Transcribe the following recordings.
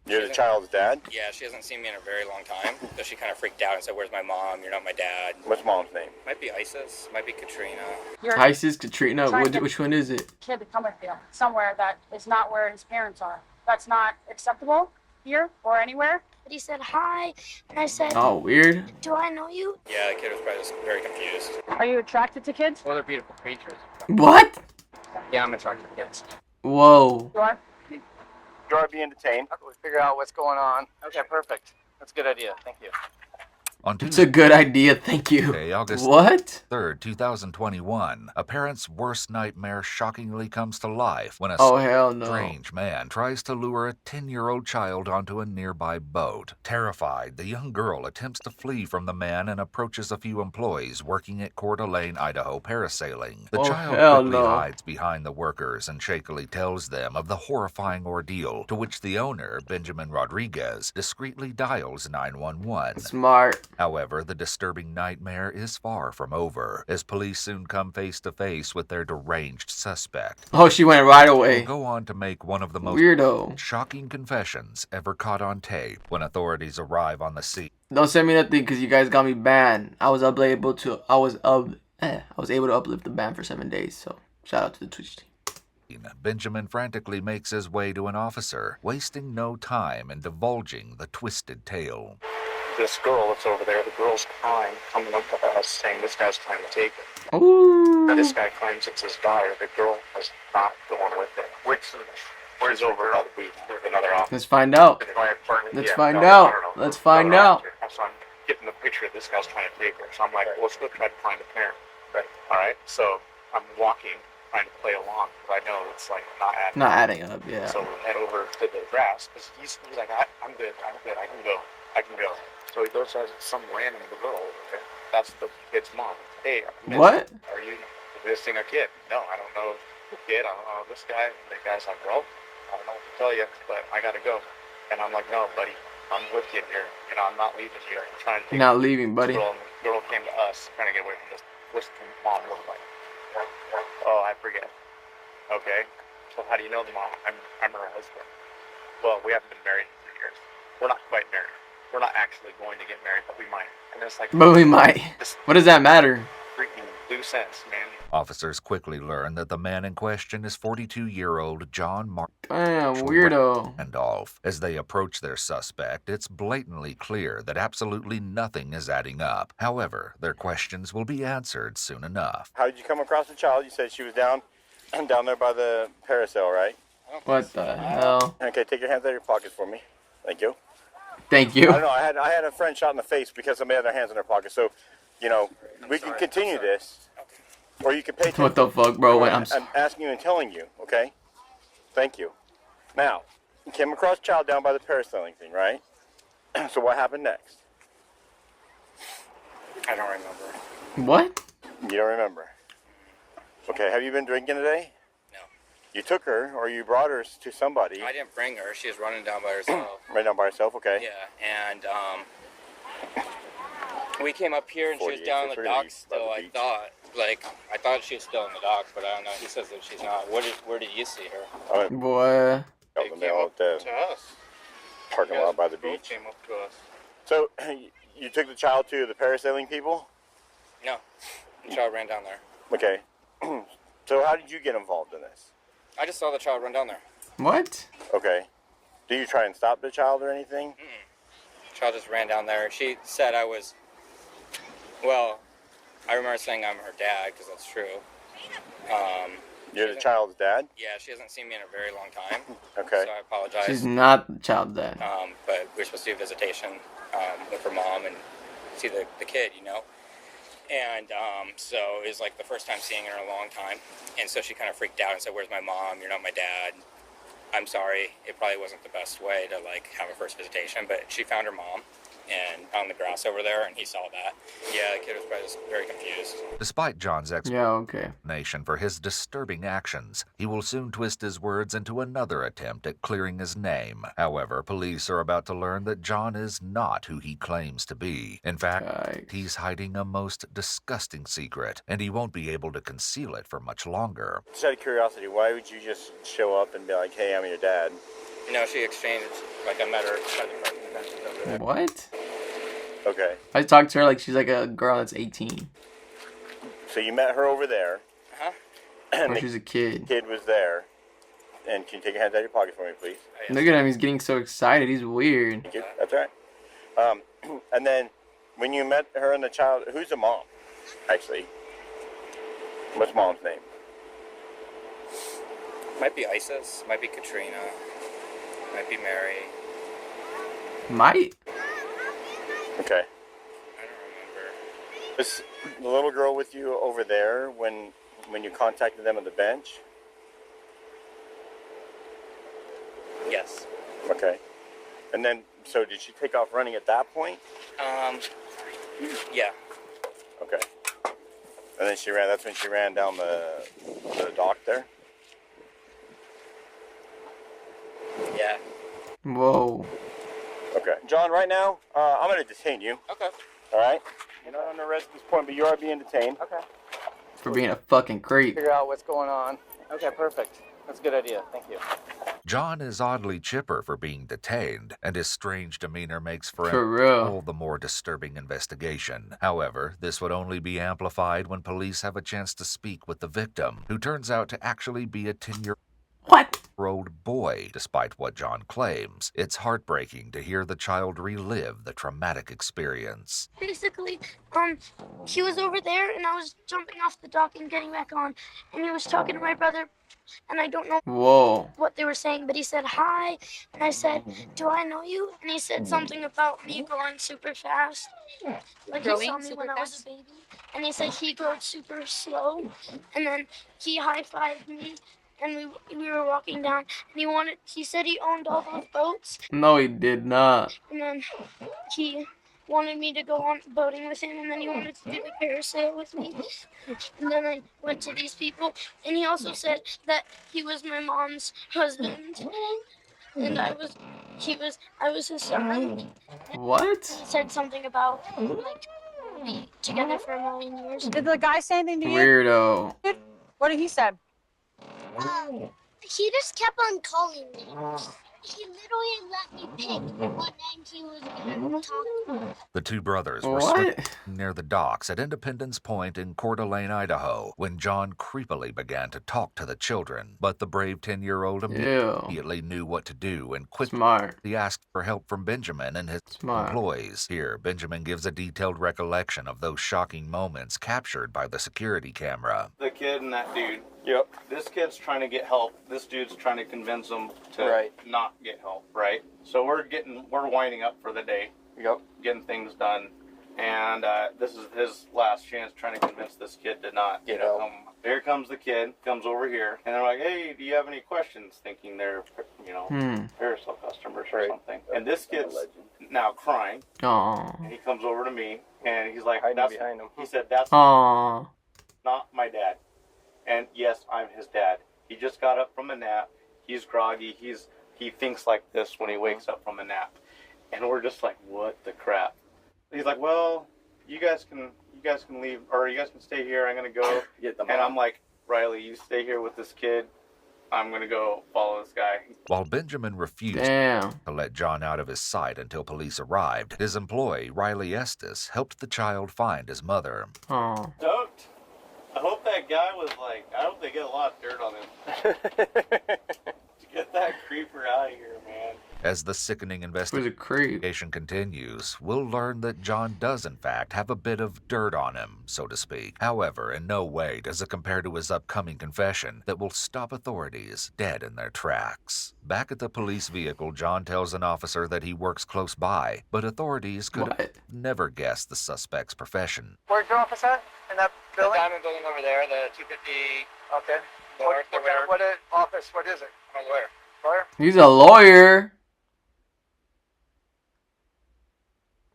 You're the child's dad? Yeah, she hasn't seen me in a very long time, so she kind of freaked out and said, "Where's my mom? You're not my dad." What's mom's name? Might be Isis, might be Katrina. Isis, Katrina, which one is it? Kid to come with you somewhere that is not where his parents are. That's not acceptable here or anywhere. But he said hi, and I said, Oh, weird. "Do I know you?" Yeah, the kid was probably just very confused. Are you attracted to kids? Well, they're beautiful creatures. What? Yeah, I'm attracted to kids. Whoa. You are? You're being detained. How can we figure out what's going on? Okay, perfect. That's a good idea. Thank you. On It's a good idea, thank you. Tuesday, August What? 3rd, 2021, a parent's worst nightmare shockingly comes to life when a Oh, hell no. strange man tries to lure a 10-year-old child onto a nearby boat. Terrified, the young girl attempts to flee from the man and approaches a few employees working at Coeur d'Alene, Idaho parasailing. The Oh, child hell quickly no. hides behind the workers and shakily tells them of the horrifying ordeal, to which the owner, Benjamin Rodriguez, discreetly dials 911. Smart. However, the disturbing nightmare is far from over, as police soon come face to face with their deranged suspect. Oh, she went right He'll away. go on to make one of the most Weirdo. shocking confessions ever caught on tape. When authorities arrive on the scene, Don't send me nothing because you guys got me banned. I was able to uplift the ban for 7 days. So shout out to the Twitch team. Benjamin frantically makes his way to an officer, wasting no time in divulging the twisted tale. This girl that's over there, the girl's crying, coming up to us saying this guy's trying to take it. Ooh. This guy claims it's his daughter. The girl is not going with it. Where's over by the beach with another officer? Let's find out. Let's find out. Let's find out. So I'm getting the picture of this guy's trying to take her. So I'm like, well, let's go try to find a parent. Right. All right. So I'm walking, trying to play along because I know it's like not adding Not adding up, yeah. So we head over to the grass because he's like, I'm good. I can go. So he goes to some random girl. Okay? That's the kid's mom. Hey, What? Are you visiting a kid? No, I don't know the kid. I don't know this guy. The guy's like, well, I don't know what to tell you, but I gotta go. And I'm like, no, buddy, I'm with you here. You know, I'm not leaving you. I'm trying to take Not leaving, buddy. The girl came to us, trying to get away from this. What's the mom look like? Oh, I forget. Okay. So how do you know the mom? I'm her husband. Well, we haven't been married in 3 years. We're not quite married. We're not actually going to get married, but we might. And it's like, But we might. What does that matter? freaking loose ends, man. Officers quickly learn that the man in question is 42-year-old John Damn, weirdo. Randolph. As they approach their suspect, it's blatantly clear that absolutely nothing is adding up. However, their questions will be answered soon enough. How did you come across the child? You said she was down there by the parasail, right? What the hell? Okay, take your hands out of your pockets for me. Thank you. Thank I you. don't know. I had a friend shot in the face because somebody had their hands in their pockets. So, you know, we can continue this, or you can pay attention. What the fuck, bro? Wait, I'm asking you and telling you, okay? Thank you. Now, you came across child down by the parasailing thing, right? So what happened next? I don't remember. What? You don't remember. Okay, have you been drinking today? No. You took her, or you brought her to somebody. I didn't bring her. She was running down by herself. Right down by herself, okay. Yeah, and we came up here and she was 48, down in the docks by the still. beach. I thought she was still in the docks, but I don't know. He says that she's not. Where did you see her? Oh, Boy. out in the middle of the us. parking lot by the beach. Came up to us. So, you took the child to the parasailing people? No, the child ran down there. Okay. So how did you get involved in this? I just saw the child run down there. What? Okay. Do you try and stop the child or anything? The child just ran down there. She said I was. Well, I remember saying I'm her dad because that's true. You're the child's dad? Yeah, she hasn't seen me in a very long time. Okay. So I apologize. She's not the child dad. But we're supposed to do a visitation with her mom and see the kid, you know. And so it was like the first time seeing her in a long time. And so she kind of freaked out and said, "Where's my mom? You're not my dad." I'm sorry. It probably wasn't the best way to like have a first visitation, but she found her mom and on the grass over there, and he saw that. Yeah, the kid was probably just very confused. Despite John's Yeah, okay. explanation for his disturbing actions, he will soon twist his words into another attempt at clearing his name. However, police are about to learn that John is not who he claims to be. In fact, Yikes. he's hiding a most disgusting secret, and he won't be able to conceal it for much longer. Just out of curiosity, why would you just show up and be like, "Hey, I'm your dad"? No, she exchanged. Like, I met her by the parking benches over there. What? Okay. I talked to her like she's like a girl that's 18. So you met her over there. Uh-huh. And Or the she's a kid. kid was there. And can you take your hands out of your pocket for me, please? Oh, yes. Look at him, he's getting so excited. He's weird. Thank you. That's all right. And then when you met her and the child, who's the mom? Actually, what's mom's name? Might be Isis. Might be Katrina. Might be Mary. Might? Okay. I don't remember. Was the little girl with you over there when you contacted them at the bench? Yes. Okay. And then, so did she take off running at that point? Yeah. Okay. And then that's when she ran down the dock there? Yeah. Whoa. Okay. John, right now, I'm going to detain you. Okay. All right? You're not under arrest at this point, but you are being detained. Okay. For being a fucking creep. Figure out what's going on. Okay, perfect. That's a good idea. Thank you. John is oddly chipper for being detained, and his strange demeanor makes for For an real. all the more disturbing investigation. However, this would only be amplified when police have a chance to speak with the victim, who turns out to actually be a 10-year-old What? boy. Despite what John claims, it's heartbreaking to hear the child relive the traumatic experience. Basically, he was over there, and I was jumping off the dock and getting back on, and he was talking to my brother, and I don't know Whoa. what they were saying, but he said hi, and I said, "Do I know you?" And he said something about me growing super fast, like he saw me when I was a baby, and he said he grew super slow, and then he high-fived me, and we were walking down, and he said he owned all those boats, No, he did not. and then he wanted me to go on boating with him, and then he wanted to do the parasail with me. And then I went to these people, and he also said that he was my mom's husband, and I was his son. What? He said something about like we'll be together for 1,000,000 years. Did the guy say anything to you? Weirdo. What did he say? He just kept on calling me. He literally let me pick what name he was going to talk to. The two brothers were What? near the docks at Independence Point in Coeur d'Alene, Idaho, when John creepily began to talk to the children. But the brave 10-year-old Ew. immediately knew what to do and quickly Smart. asked for help from Benjamin and his Smart. employees. Here, Benjamin gives a detailed recollection of those shocking moments captured by the security camera. The kid and that dude. Yep. This kid's trying to get help. This dude's trying to convince him to Right. not get help, right? So we're winding up for the day, Yep. getting things done, and this is his last chance trying to convince this kid to not Get help. help. Here comes the kid, comes over here, and they're like, "Hey, do you have any questions?" Thinking they're, Parasol customers or Right. something. And this kid's now crying, Aw. and he comes over to me, and he's like, Hiding "That's," behind him. he said, "That's Aw. not my dad." And yes, I'm his dad. He just got up from a nap. He's groggy. He thinks like this when he wakes up from a nap. And we're just like, what the crap? He's like, well, you guys can leave, or you guys can stay here. I'm gonna go. And I'm like, Riley, you stay here with this kid. I'm gonna go follow this guy. While Benjamin refused Damn. to let John out of his sight until police arrived, his employee, Riley Estes, helped the child find his mother. Aw. Stoked. I hope that guy was like, I hope they get a lot of dirt on him. Get that creeper out of here, man. As the sickening He was a creep. investigation continues, we'll learn that John does in fact have a bit of dirt on him, so to speak. However, in no way does it compare to his upcoming confession that will stop authorities dead in their tracks. Back at the police vehicle, John tells an officer that he works close by, but authorities could have What? never guessed the suspect's profession. Where's your office at? In that The building? diamond building over there, the 250 Okay. north or whatever. What office? What is it? I'm a lawyer. Lawyer? He's a lawyer.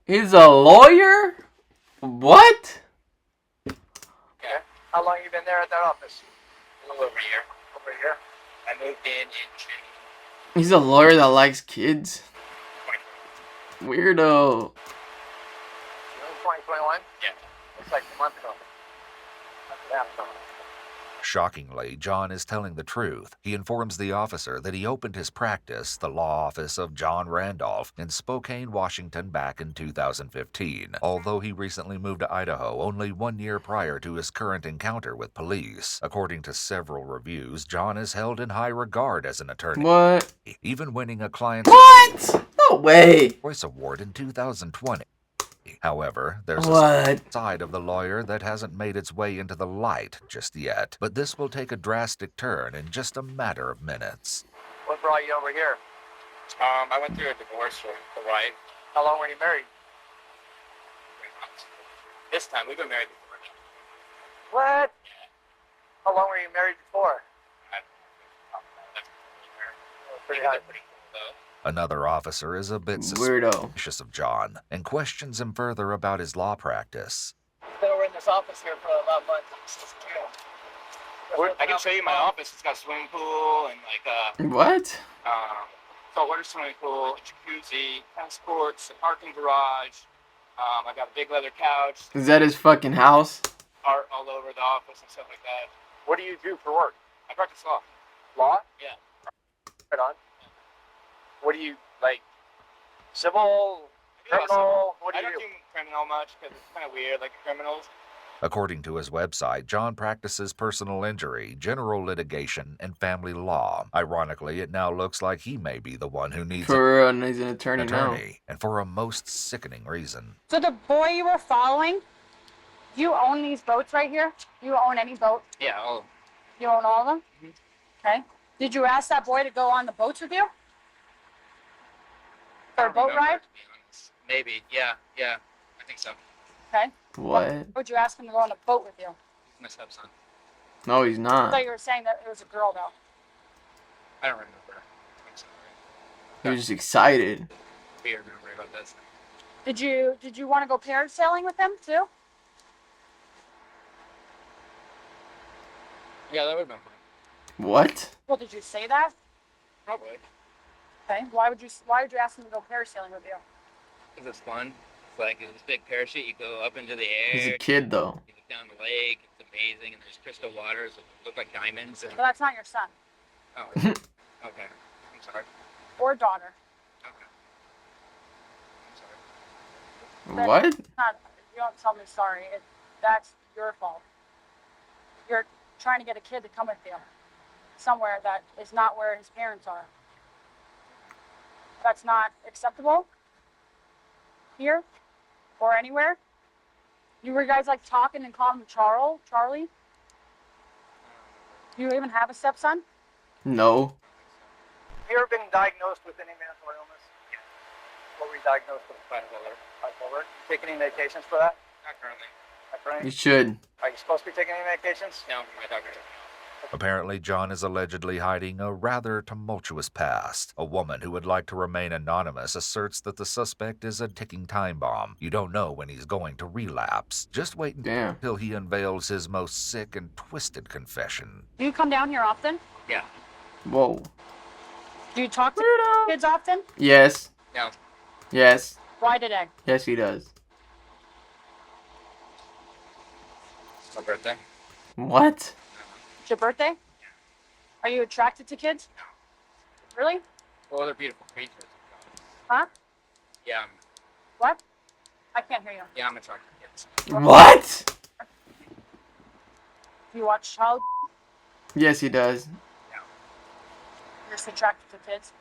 He's a lawyer? What? Yeah, How long you been there at that office? a little over a year. Over a year. I moved in June. He's a lawyer that likes kids. 2020. Weirdo. June 2021? Yeah. Looks like a month ago. Yeah, so. Shockingly, John is telling the truth. He informs the officer that he opened his practice, the law office of John Randolph, in Spokane, Washington back in 2015, although he recently moved to Idaho only 1 year prior to his current encounter with police. According to several reviews, John is held in high regard as an attorney. What? Even winning a Client's What? No way. Choice Award in 2020. However, there's What? a side of the lawyer that hasn't made its way into the light just yet, but this will take a drastic turn in just a matter of minutes. What brought you over here? I went through a divorce with the wife. How long were you married? This time, we've been married before. What? How long were you married before? Pretty high. Pretty cool, though. Another officer is a bit Weirdo. suspicious of John and questions him further about his law practice. Been over in this office here for about a month. I can show you my office. It's got a swimming pool and like What? saltwater swimming pool, a jacuzzi, tennis courts, a parking garage. I got a big leather couch, Is that his fucking house? art all over the office and stuff like that. What do you do for work? I practice law. Law? Yeah. Right on. What do you, like, civil, criminal? What do I you don't do criminal much because it's kind of weird, like criminals. According to his website, John practices personal injury, general litigation, and family law. Ironically, it now looks like he may be the one who needs For real, and he's an an attorney now. attorney, and for a most sickening reason. So the boy you were following, do you own these boats right here? Do you own any boat? Yeah. Oh. You own all of them? Okay. Did you ask that boy to go on the boats with you? For a boat ride? Maybe. Yeah. Yeah. I think so. Okay. What? Would you ask him to go on a boat with you? My stepson. No, he's I not. thought you were saying that it was a girl though. I don't remember. I think so. He was just excited. Weird memory about this. Did you want to go parasailing with him too? Yeah, that would have been fun. What? Well, did you say that? Probably. Okay. Why would you ask him to go parasailing with you? Because it's fun. It's like this big parachute. You go up into the He's air. a kid though. You look down the lake. It's amazing. And there's crystal waters that look like diamonds. And But that's not your son oh, okay. I'm sorry. or daughter. Okay. I'm sorry. What? It's not. You don't tell me sorry. That's your fault. You're trying to get a kid to come with you somewhere that is not where his parents are. That's not acceptable here or anywhere. You were guys like talking and calling him Charlie? Do you even have a stepson? No. Have you ever been diagnosed with any mental illness? What were you diagnosed with? Bipolar. Bipolar? You take any medications for that? Not currently. Not currently? You should. Are you supposed to be taking any medications? No, my doctor. Apparently, John is allegedly hiding a rather tumultuous past. A woman who would like to remain anonymous asserts that the suspect is a ticking time bomb. You don't know when he's going to relapse. Just wait Damn. until he unveils his most sick and twisted confession. Do you come down here often? Yeah. Whoa. Do you talk to Weirdo. kids often? Yes. No. Yes. Why today? Yes, he does. It's my birthday. What? It's your birthday? Are you attracted to kids? Really? Well, they're beautiful creatures. Huh? Yeah. What? I can't hear you. Yeah, I'm attracted to kids. What? Do you watch child? Yes, he does. You're just attracted to kids.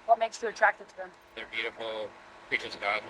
What makes you attracted to them? They're beautiful creatures of God.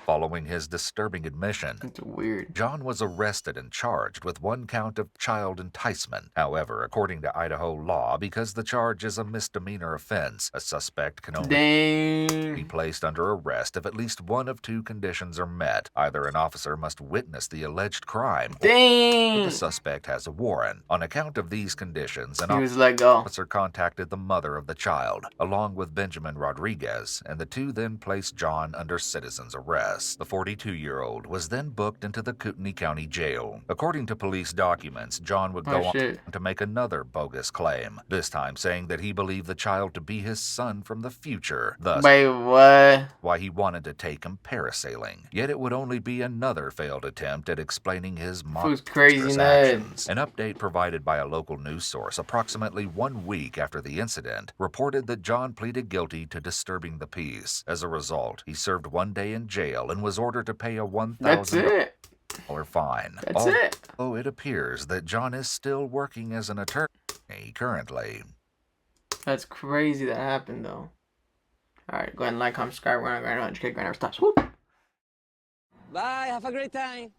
Following his disturbing admission, It's weird. John was arrested and charged with 1 count of child enticement. However, according to Idaho law, because the charge is a misdemeanor offense, a suspect can only be Dang. placed under arrest if at least one of 2 conditions are met. Either an officer must witness the alleged crime, or Dang. the suspect has a warrant. On account of these conditions, an He was let go. officer contacted the mother of the child, along with Benjamin Rodriguez, and the 2 then placed John under citizen's arrest. Nonetheless, the 42-year-old was then booked into the Kootenai County Jail. According to police documents, John would go on to make another bogus claim, this time saying that he believed the child to be his son from the future, thus why he wanted to take him parasailing. Yet it would only be another failed attempt at explaining his monstrous actions. An update provided by a local news source approximately 1 week after the incident reported that John pleaded guilty to disturbing the peace. As a result, he served 1 day in jail and was ordered to pay a $1,000 fine. Although it appears that John is still working as an attorney currently. That's crazy that happened, though. Alright, go ahead and like, comment, subscribe. We're on 100K. Grind never stops. Bye, have a great time.